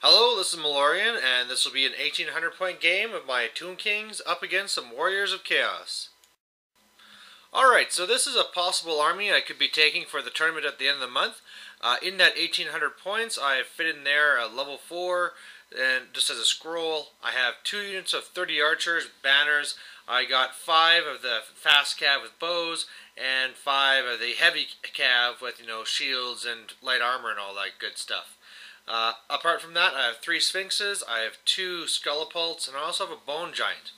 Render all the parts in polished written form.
Hello, this is Malorian, and this will be an 1800 point game of my Tomb Kings up against some Warriors of Chaos. Alright, so this is a possible army I could be taking for the tournament at the end of the month. In that 1800 points, I have fit in there a level 4, and just as a scroll, I have 2 units of 30 archers with banners. I got 5 of the fast cav with bows, and 5 of the heavy cav with, shields and light armor and all that good stuff. Apart from that, I have 3 Sphinxes, I have 2 Skelepults, and I also have a Bone Giant.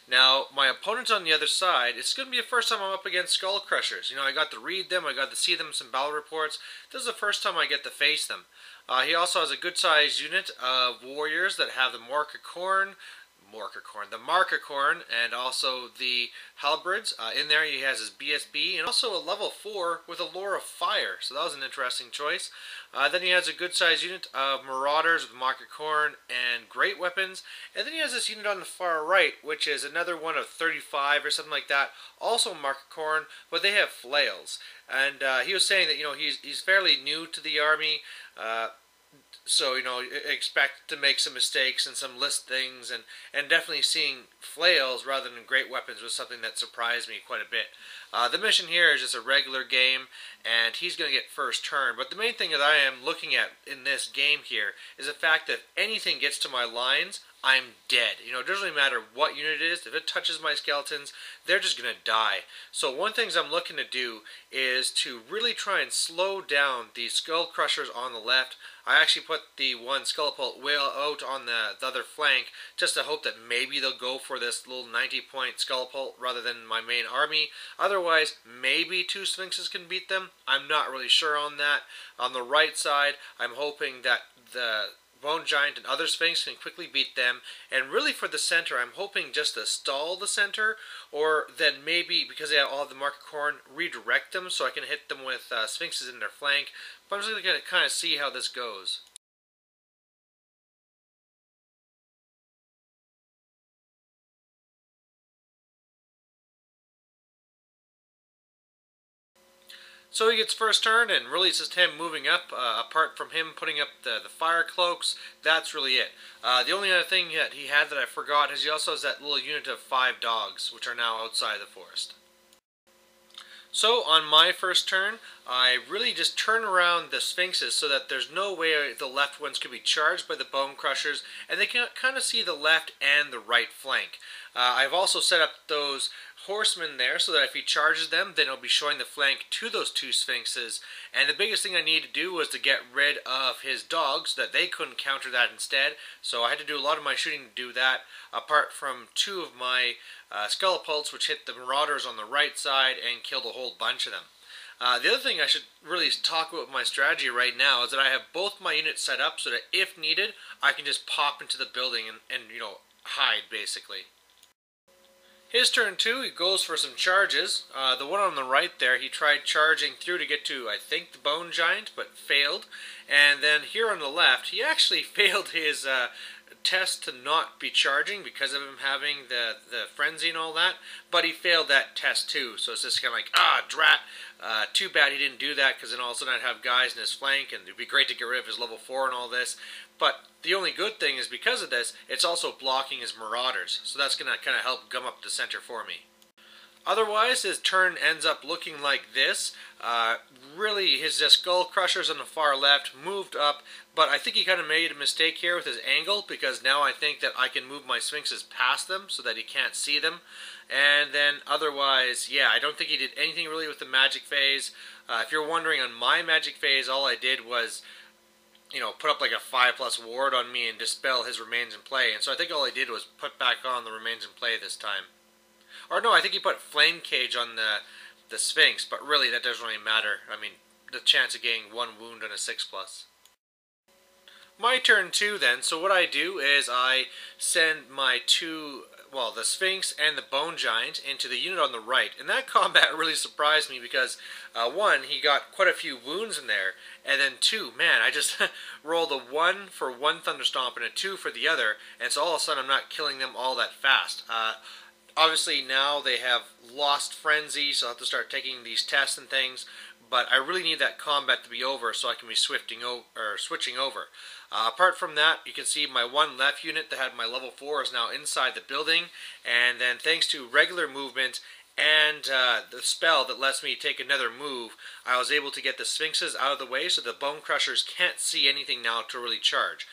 Now, my opponent on the other side, it's going to be the first time I'm up against Skull Crushers. I got to read them, I got to see them in some battle reports. This is the first time I get to face them. He also has a good-sized unit of warriors that have the Markakorn, and also the Halberds. In there he has his BSB, and also a level 4 with a Lore of Fire, so that was an interesting choice. Then he has a good-sized unit of Marauders with Markakorn and great weapons, and then he has this unit on the far right, which is another one of 35 or something like that, also Markakorn, but they have flails. And he was saying that, he's fairly new to the army, so, expect to make some mistakes and some list things, and definitely seeing flails rather than great weapons was something that surprised me quite a bit. The mission here is just a regular game, and he's going to get first turn, but the main thing that I am looking at in this game here is the fact that if anything gets to my lines, I'm dead. It doesn't really matter what unit it is. If it touches my skeletons, they're just going to die. So one thing I'm looking to do is to really try and slow down these Skull Crushers on the left. I actually put the one Skelepult whale out on the other flank just to hope that maybe they'll go for this little 90-point Skelepult rather than my main army. Otherwise, maybe 2 Sphinxes can beat them. I'm not really sure on that. On the right side, I'm hoping that the Bone Giant and other Sphinx can quickly beat them, and really for the center, I'm hoping just to stall the center, or then maybe, because they have all the Markakorn, redirect them so I can hit them with Sphinxes in their flank, but I'm just going to kind of see how this goes. So he gets first turn, and really it's just him moving up. Apart from him putting up the fire cloaks, that's really it. The only other thing that he had that I forgot is he also has that little unit of 5 dogs, which are now outside the forest. So on my first turn, I really just turn around the Sphinxes so that there's no way the left ones could be charged by the Bone Crushers, and they can kind of see the left and the right flank. I've also set up those horsemen there so that if he charges them, then he'll be showing the flank to those 2 Sphinxes. And the biggest thing I needed to do was to get rid of his dogs so that they couldn't counter that instead. So I had to do a lot of my shooting to do that, apart from 2 of my Skelepults, which hit the Marauders on the right side and killed a whole bunch of them. The other thing I should really talk about with my strategy right now is that I have both my units set up so that if needed, I can just pop into the building and hide basically. His turn 2, he goes for some charges. The one on the right there, he tried charging through to get to, I think, the Bone Giant, but failed. And then here on the left, he actually failed his test to not be charging because of him having the frenzy and all that, but he failed that test too, so it's just kind of like, drat. Too bad he didn't do that, because then all of a sudden I'd have guys in his flank, and it'd be great to get rid of his level 4 and all this. But the only good thing is because of this, it's also blocking his Marauders, so that's going to kind of help gum up the center for me. Otherwise, his turn ends up looking like this. Really, his Skull Crushers on the far left moved up, but I think he kind of made a mistake here with his angle, because now I think that I can move my Sphinxes past them so that he can't see them. And then otherwise, yeah, I don't think he did anything really with the magic phase. If you're wondering, on my magic phase, all I did was, put up like a 5+ ward on me and dispel his remains in play. And so I think all I did was put back on the remains in play this time. Or no, I think he put Flame Cage on the Sphinx, but really that doesn't really matter. I mean, the chance of getting 1 wound on a 6+. My turn 2 then, so what I do is I send my 2, the Sphinx and the Bone Giant into the unit on the right. And that combat really surprised me because, 1, he got quite a few wounds in there, and then 2, man, I just rolled a 1 for one Thunderstomp and a 2 for the other, and so all of a sudden I'm not killing them all that fast. Obviously now they have lost Frenzy, so I'll have to start taking these tests and things, but I really need that combat to be over so I can be switching over. Apart from that, you can see my one left unit that had my level 4 is now inside the building, and then thanks to regular movement and the spell that lets me take another move, I was able to get the Sphinxes out of the way so the Bone Crushers can't see anything now to really charge.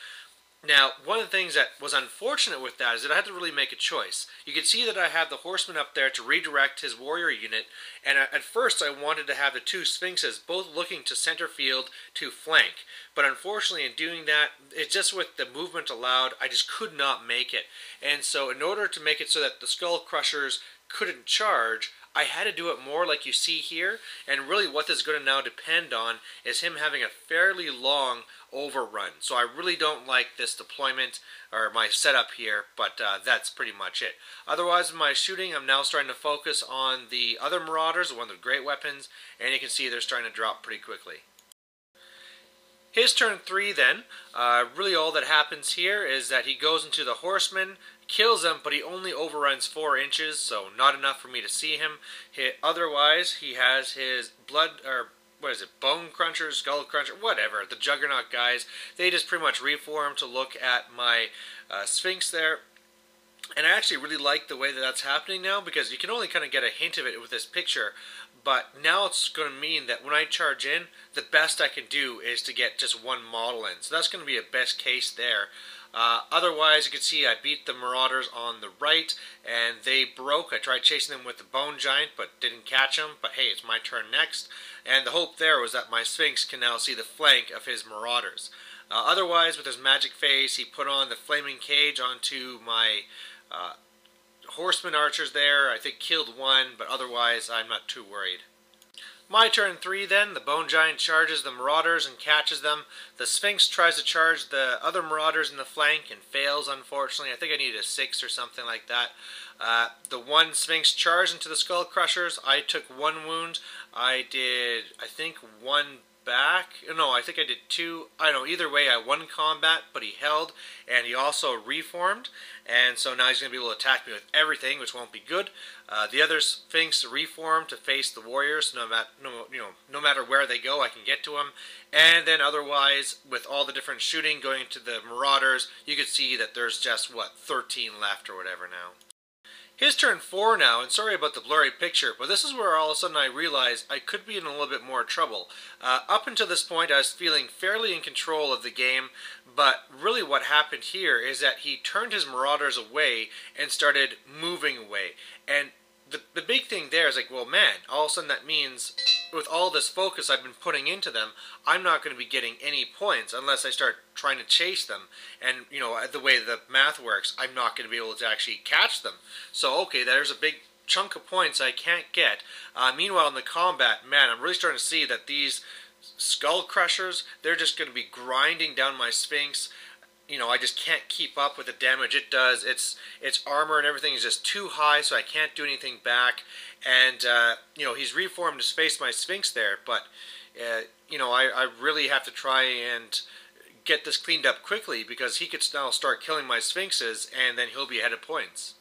Now, one of the things that was unfortunate with that is that I had to really make a choice. You can see that I have the Horseman up there to redirect his warrior unit, and at first I wanted to have the two Sphinxes both looking to center field to flank. But unfortunately in doing that, it's just with the movement allowed, I just could not make it. And so in order to make it so that the Skull Crushers couldn't charge, I had to do it more like you see here, and really what this is going to now depend on is him having a fairly long overrun. So I really don't like this deployment, or my setup here, but that's pretty much it. Otherwise, in my shooting, I'm now starting to focus on the other Marauders, one of the great weapons, and you can see they're starting to drop pretty quickly. His turn 3 then, really all that happens here is that he goes into the Horseman, kills him, but he only overruns 4 inches, so not enough for me to see him. Otherwise, he has his Bone Cruncher, Skull Cruncher, whatever, the Juggernaut guys. They just pretty much reform to look at my Sphinx there. And I actually really like the way that that's happening now, because you can only kind of get a hint of it with this picture. But now it's going to mean that when I charge in, the best I can do is to get just one model in. So that's going to be a best case there. Otherwise, you can see I beat the Marauders on the right, and they broke. I tried chasing them with the Bone Giant, but didn't catch them. But hey, it's my turn next. And the hope there was that my Sphinx can now see the flank of his Marauders. Otherwise, with his magic phase, he put on the Flaming Cage onto my Horseman archers there. I think killed one, but otherwise I'm not too worried. My turn 3 then, the Bone Giant charges the Marauders and catches them. The Sphinx tries to charge the other Marauders in the flank and fails, unfortunately. I think I needed a 6 or something like that. The one Sphinx charged into the Skull Crushers. I took 1 wound. I did, I think, 1 back. No, I think I did 2. I don't know, either way I won combat, but he held, and he also reformed, and so now he's going to be able to attack me with everything, which won't be good. The other Sphinx reformed to face the Warriors, so no matter where they go, I can get to them. And then otherwise, with all the different shooting going into the Marauders, you can see that there's just, 13 left or whatever now. His turn 4 now, and sorry about the blurry picture, but this is where all of a sudden I realized I could be in a little bit more trouble. Up until this point I was feeling fairly in control of the game, but really what happened here is that he turned his Marauders away and started moving away. And the big thing there is like, well man, all of a sudden that means with all this focus I've been putting into them, I'm not going to be getting any points unless I start trying to chase them. And, the way the math works, I'm not going to be able to actually catch them. So, okay, there's a big chunk of points I can't get. Meanwhile, in the combat, man, I'm really starting to see that these Skull Crushers, they're just going to be grinding down my Sphinx. I just can't keep up with the damage it does. Its armor and everything is just too high, so I can't do anything back. And, he's reformed to face my Sphinx there, but, I really have to try and get this cleaned up quickly, because he could now start killing my Sphinxes, and then he'll be ahead of points.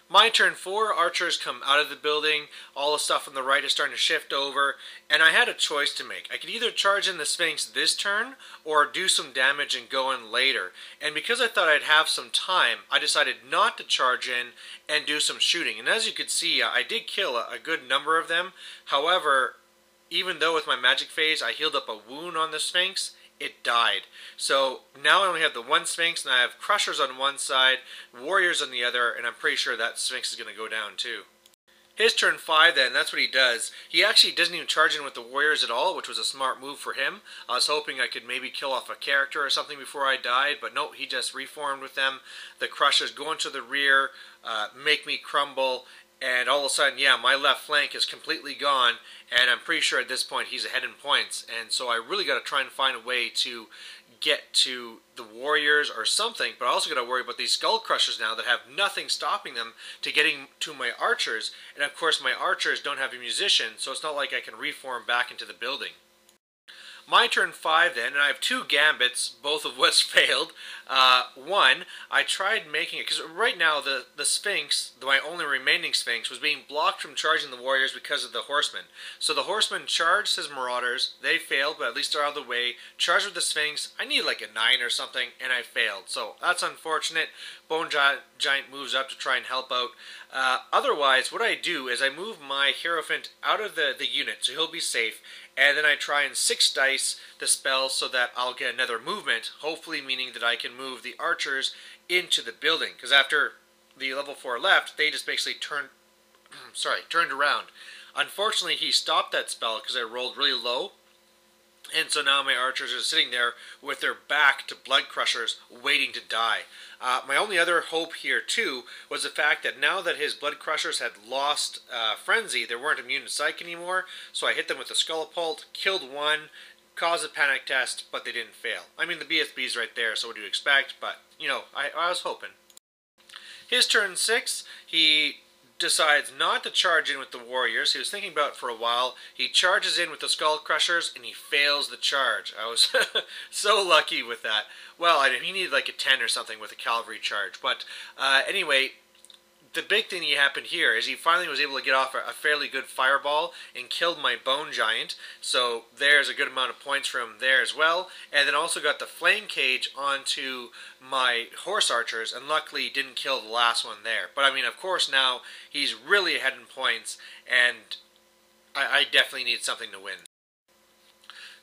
My turn 4, archers come out of the building, all the stuff on the right is starting to shift over, and I had a choice to make. I could either charge in the Sphinx this turn, or do some damage and go in later. And because I thought I'd have some time, I decided not to charge in and do some shooting. And as you could see, I did kill a good number of them. However, even though with my magic phase I healed up a wound on the Sphinx, it died. So now I only have the one Sphinx, and I have Crushers on one side, Warriors on the other, and I'm pretty sure that Sphinx is going to go down too. His turn 5 then, that's what he does. He actually doesn't even charge in with the Warriors at all, which was a smart move for him. I was hoping I could maybe kill off a character or something before I died, but no, he just reformed with them. The Crushers go into the rear, make me crumble, and all of a sudden, yeah, my left flank is completely gone, and I'm pretty sure at this point he's ahead in points. And so I really got to try and find a way to get to the Warriors or something, but I also got to worry about these Skull Crushers now that have nothing stopping them to getting to my archers. And of course my archers don't have a musician, so it's not like I can reform back into the building. My turn 5 then, and I have 2 gambits, both of which failed. One, I tried making it, because right now the Sphinx, my only remaining Sphinx, was being blocked from charging the warriors because of the horsemen. So the horsemen charged his marauders, they failed, but at least they're out of the way. Charged with the Sphinx, I needed like a 9 or something, and I failed. So that's unfortunate. Bone Giant moves up to try and help out. Otherwise, what I do is I move my Hierophant out of the unit, so he'll be safe, and then I try and 6 dice the spell so that I'll get another movement, hopefully meaning that I can move the archers into the building, because after the level 4 left, they just basically turned around. Unfortunately, he stopped that spell because I rolled really low, and so now my archers are sitting there with their back to blood crushers waiting to die. My only other hope here too was the fact that now that his blood crushers had lost frenzy, they weren't immune to psych anymore, so I hit them with the Skullapult, killed one, caused a panic test, but they didn't fail. I mean, the BSB's right there, so what do you expect? But, you know, I was hoping. His turn 6, he decides not to charge in with the warriors. He was thinking about it for a while. He charges in with the skull crushers and he fails the charge. I was so lucky with that. Well, he needed like a 10 or something with a cavalry charge. But anyway, the big thing that happened here is he finally was able to get off a fairly good fireball and killed my Bone Giant. So there's a good amount of points for him there as well. And then also got the Flame Cage onto my Horse Archers, and luckily didn't kill the last one there. But I mean, of course now he's really ahead in points, and I definitely need something to win.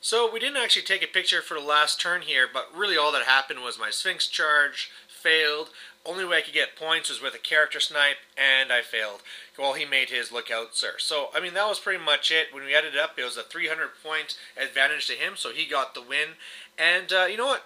So we didn't actually take a picture for the last turn here, but really all that happened was my Sphinx charge failed. Only way I could get points was with a character snipe, and I failed. Well, he made his look out, sir. So, I mean, that was pretty much it. When we added it up, it was a 300-point advantage to him, so he got the win. And, you know what?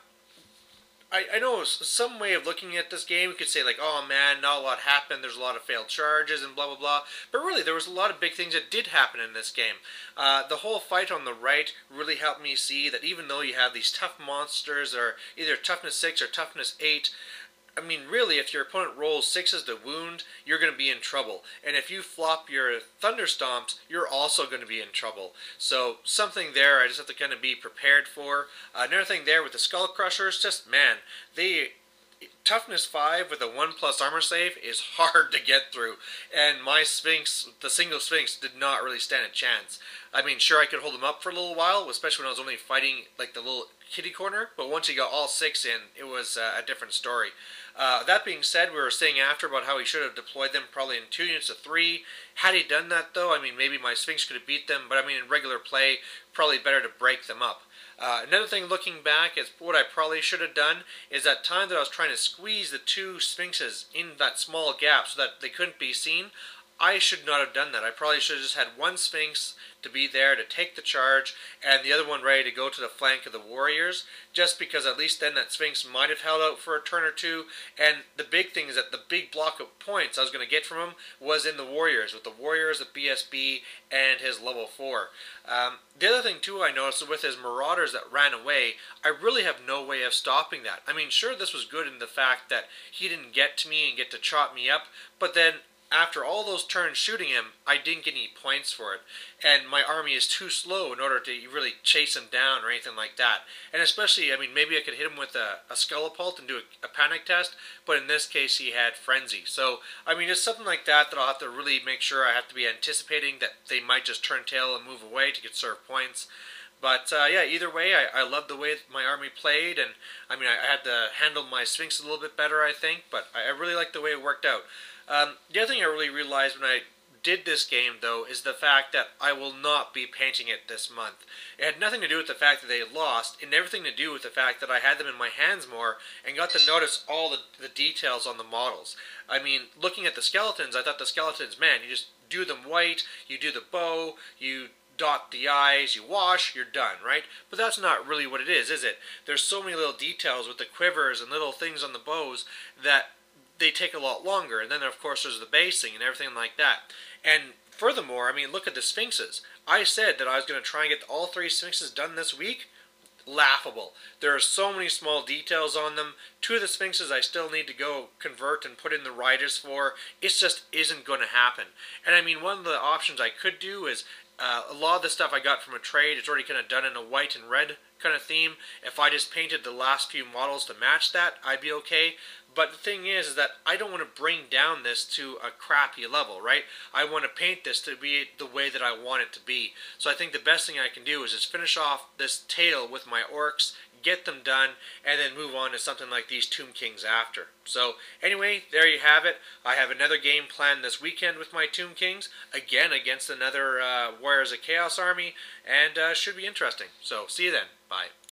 I know some way of looking at this game, we could say like, oh man, not a lot happened, there's a lot of failed charges and blah blah blah, but really there was a lot of big things that did happen in this game. The whole fight on the right really helped me see that even though you have these tough monsters that are either toughness 6 or toughness 8, I mean, really, if your opponent rolls 6s to wound, you're going to be in trouble. And if you flop your Thunder Stomps, you're also going to be in trouble. So, something there I just have to kind of be prepared for. Another thing there with the Skull Crushers, just, man, toughness 5 with a 1+ armor save is hard to get through. And my Sphinx, the single Sphinx, did not really stand a chance. I mean, sure, I could hold him up for a little while, especially when I was only fighting, like, the little kitty corner, but once he got all 6 in, it was a different story. That being said, we were saying after about how he should have deployed them probably in 2 units of 3. Had he done that, though, I mean, maybe my Sphinx could have beat them, but I mean, in regular play, probably better to break them up. Another thing looking back is what I probably should have done is that time that I was trying to squeeze the 2 Sphinxes in that small gap so that they couldn't be seen, I should not have done that. I probably should have just had one Sphinx to be there to take the charge and the other one ready to go to the flank of the warriors, just because at least then that Sphinx might have held out for a turn or 2. And the big thing is that the big block of points I was going to get from him was in the warriors, with the warriors, the BSB, and his level 4. The other thing too I noticed with his marauders that ran away, I really have no way of stopping that. I mean, sure, this was good in the fact that he didn't get to me and get to chop me up, but then after all those turns shooting him, I didn't get any points for it. And my army is too slow in order to really chase him down or anything like that. And especially, I mean, maybe I could hit him with a Skullapult and do a panic test, but in this case he had Frenzy. So, I mean, it's something like that I'll have to really make sure I have to be anticipating that they might just turn tail and move away to conserve points. But, yeah, either way, I love the way my army played, and, I mean, I had to handle my Sphinx a little bit better, I think, but I really like the way it worked out. The other thing I really realized when I did this game, though, is the fact that I will not be painting it this month. It had nothing to do with the fact that they lost, and everything to do with the fact that I had them in my hands more and got to notice all the details on the models. I mean, looking at the skeletons, I thought the skeletons, man, you just do them white, you do the bow, you dot the eyes, you wash, you're done, right? But that's not really what it is it? There's so many little details with the quivers and little things on the bows that they take a lot longer. And then, of course, there's the basing and everything like that. And furthermore, I mean, look at the Sphinxes. I said that I was going to try and get all 3 Sphinxes done this week. Laughable. There are so many small details on them. 2 of the Sphinxes I still need to go convert and put in the riders for. It just isn't going to happen. And I mean, one of the options I could do is A lot of the stuff I got from a trade is already kind of done in a white and red kind of theme. If I just painted the last few models to match that, I'd be okay. But the thing is that I don't want to bring down this to a crappy level, right? I want to paint this to be the way that I want it to be. So I think the best thing I can do is just finish off this tail with my orcs, get them done, and then move on to something like these Tomb Kings after. So anyway, there you have it. I have another game planned this weekend with my Tomb Kings, again against another Warriors of Chaos army, and should be interesting. So see you then. Bye.